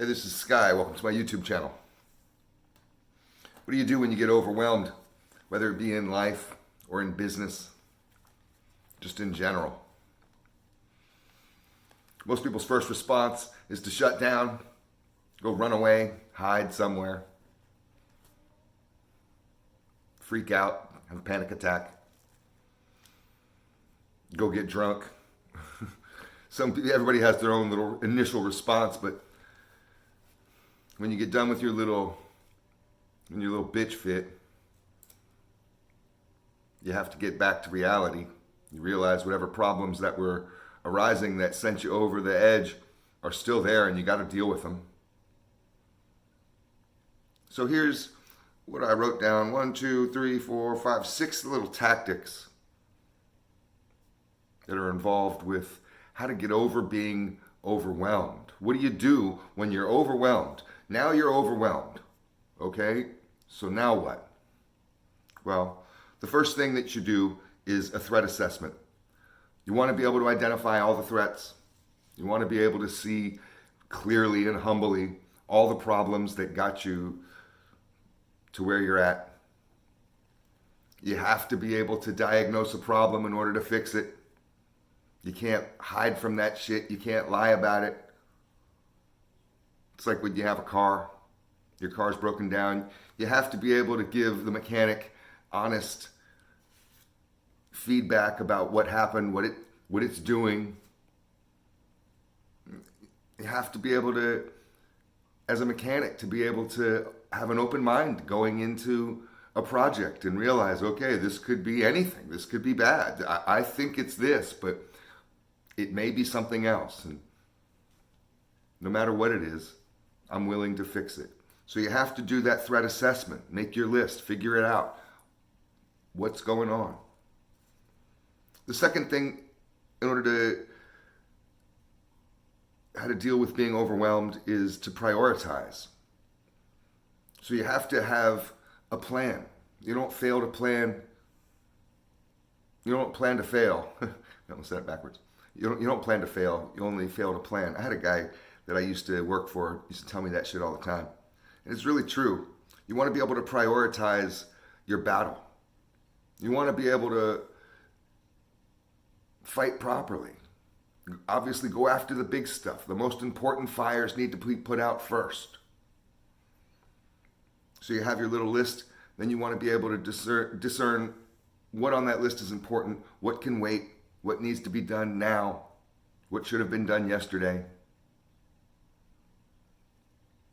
Hey, this is Sky. Welcome to my YouTube channel. What do you do when you get overwhelmed, whether it be in life or in business, just in general? Most people's first response is to shut down, go run away, hide somewhere, freak out, have a panic attack, go get drunk. Everybody has their own little initial response, but when you get done with your little bitch fit, you have to get back to reality. You realize whatever problems that were arising that sent you over the edge are still there, and you got to deal with them. So here's what I wrote down: 1, 2, 3, 4, 5, 6 little tactics that are involved with how to get over being overwhelmed. What do you do when you're overwhelmed? Now you're overwhelmed, okay? So now what? Well, the first thing that you do is a threat assessment. You want to be able to identify all the threats. You want to be able to see clearly and humbly all the problems that got you to where you're at. You have to be able to diagnose a problem in order to fix it. You can't hide from that shit. You can't lie about it. It's like when you have a car, your car's broken down. You have to be able to give the mechanic honest feedback about what happened, what it's doing. You have to be able to, as a mechanic, to be able to have an open mind going into a project and realize, okay, this could be anything. This could be bad. I think it's this, but it may be something else. And no matter what it is, I'm willing to fix it. So you have to do that threat assessment. Make your list. Figure it out. What's going on? The second thing, in order to how to deal with being overwhelmed, is to prioritize. So you have to have a plan. You don't fail to plan. You don't plan to fail. I almost said it backwards. You don't plan to fail. You only fail to plan. I had a guy that I used to work for used to tell me that shit all the time. And it's really true. You want to be able to prioritize your battle. You want to be able to fight properly. Obviously, go after the big stuff. The most important fires need to be put out first. So you have your little list. Then you want to be able to discern what on that list is important, what can wait, what needs to be done now, what should have been done yesterday.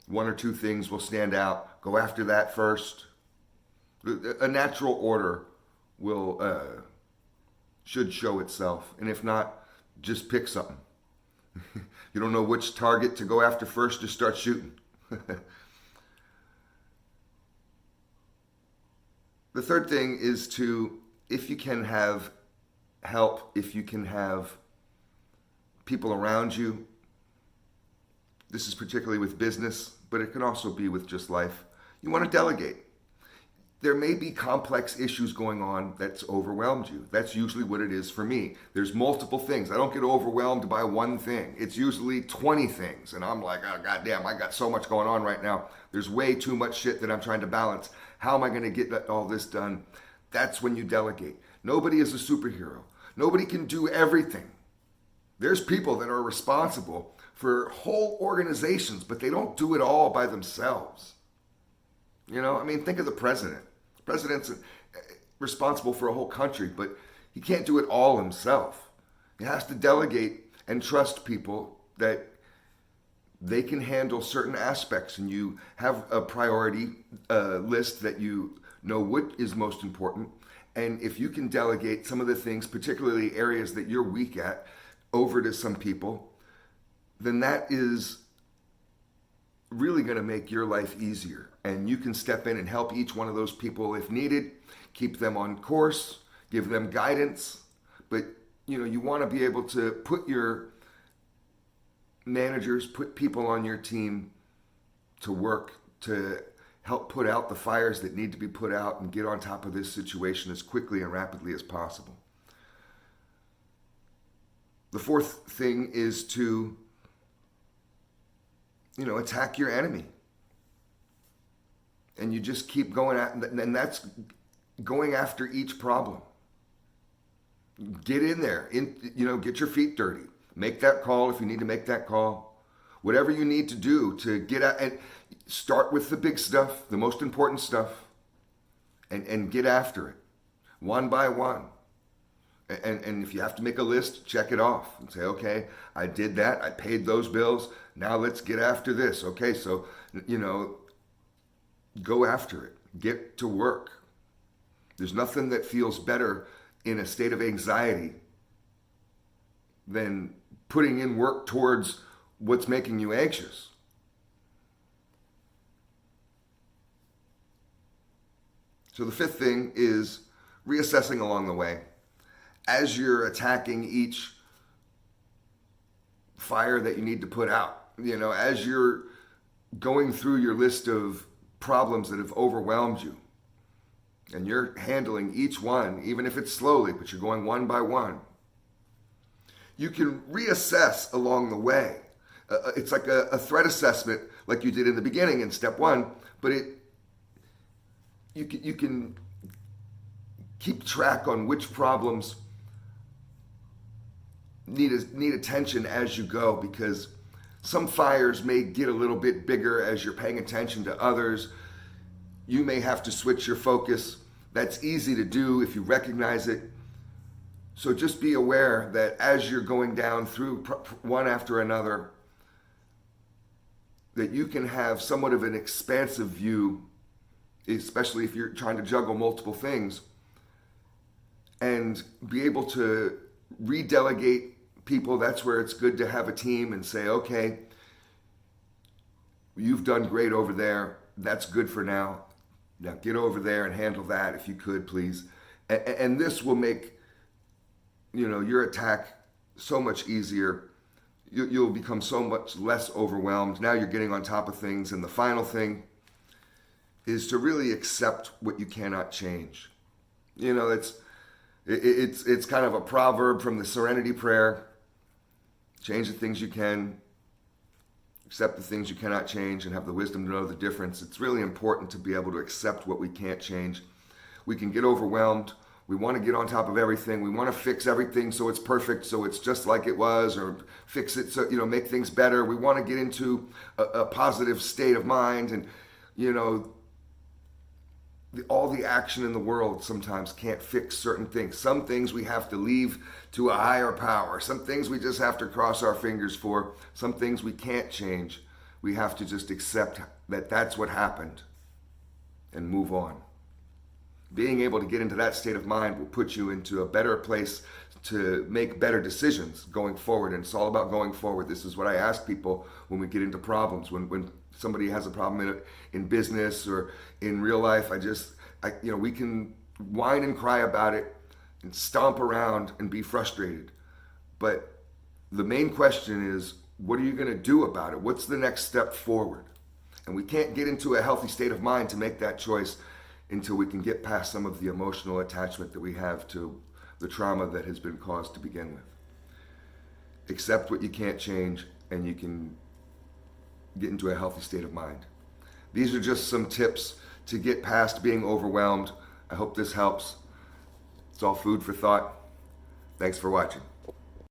One or two things will stand out. Go after that first. A natural order should show itself. And if not, just pick something. You don't know which target to go after first, just start shooting. The third thing is to, if you can have help, if you can have people around you, this is particularly with business, but it can also be with just life, you want to delegate. There may be complex issues going on that's overwhelmed you. That's usually what it is for me. There's multiple things. I don't get overwhelmed by one thing. It's usually 20 things. And I'm like, oh, goddamn, I got so much going on right now. There's way too much shit that I'm trying to balance. How am I going to get all this done? That's when you delegate. Nobody is a superhero. Nobody can do everything. There's people that are responsible for whole organizations, but they don't do it all by themselves. You know, I mean, think of the president. The president's responsible for a whole country, but he can't do it all himself. He has to delegate and trust people that they can handle certain aspects, and you have a priority list that you know what is most important. And if you can delegate some of the things, particularly areas that you're weak at, over to some people, then that is really going to make your life easier. And you can step in and help each one of those people if needed, keep them on course, give them guidance. But you want to be able to put your managers, put people on your team to work to help put out the fires that need to be put out and get on top of this situation as quickly and rapidly as possible. The fourth thing is to attack your enemy. And you just keep going and that's going after each problem. Get in there, get your feet dirty. Make that call if you need to make that call. Whatever you need to do to get out, and start with the big stuff, the most important stuff, and get after it, one by one. And if you have to make a list, check it off and say, okay, I did that, I paid those bills, now let's get after this. Okay, so, go after it, get to work. There's nothing that feels better in a state of anxiety than putting in work towards what's making you anxious. So the fifth thing is reassessing along the way. As you're attacking each fire that you need to put out, as you're going through your list of problems that have overwhelmed you, and you're handling each one, even if it's slowly, but you're going one by one, you can reassess along the way. It's like a threat assessment like you did in the beginning in step one, but you can keep track on which problems need attention as you go, because some fires may get a little bit bigger as you're paying attention to others. You may have to switch your focus. That's easy to do if you recognize it. So just be aware that as you're going down through one after another, that you can have somewhat of an expansive view, especially if you're trying to juggle multiple things, and be able to redelegate people. That's where it's good to have a team and say, okay, you've done great over there. That's good for now. Now get over there and handle that if you could, please. And this will make, your attack so much easier. You'll become so much less overwhelmed. Now you're getting on top of things. And the final thing is to really accept what you cannot change. It's kind of a proverb from the Serenity Prayer. Change the things you can, accept the things you cannot change, and have the wisdom to know the difference. It's really important to be able to accept what we can't change. We can get overwhelmed. We want to get on top of everything. We want to fix everything so it's perfect, so it's just like it was, or fix it so, make things better. We want to get into a positive state of mind, and, all the action in the world sometimes can't fix certain things. Some things we have to leave to a higher power. Some things we just have to cross our fingers for. Some things we can't change. We have to just accept that that's what happened and move on. Being able to get into that state of mind will put you into a better place to make better decisions going forward. And it's all about going forward. This is what I ask people when we get into problems. When somebody has a problem in business or in real life, we can whine and cry about it and stomp around and be frustrated. But the main question is, what are you going to do about it? What's the next step forward? And we can't get into a healthy state of mind to make that choice until we can get past some of the emotional attachment that we have to the trauma that has been caused to begin with. Accept what you can't change, and you can get into a healthy state of mind. These are just some tips to get past being overwhelmed. I hope this helps. It's all food for thought. Thanks for watching.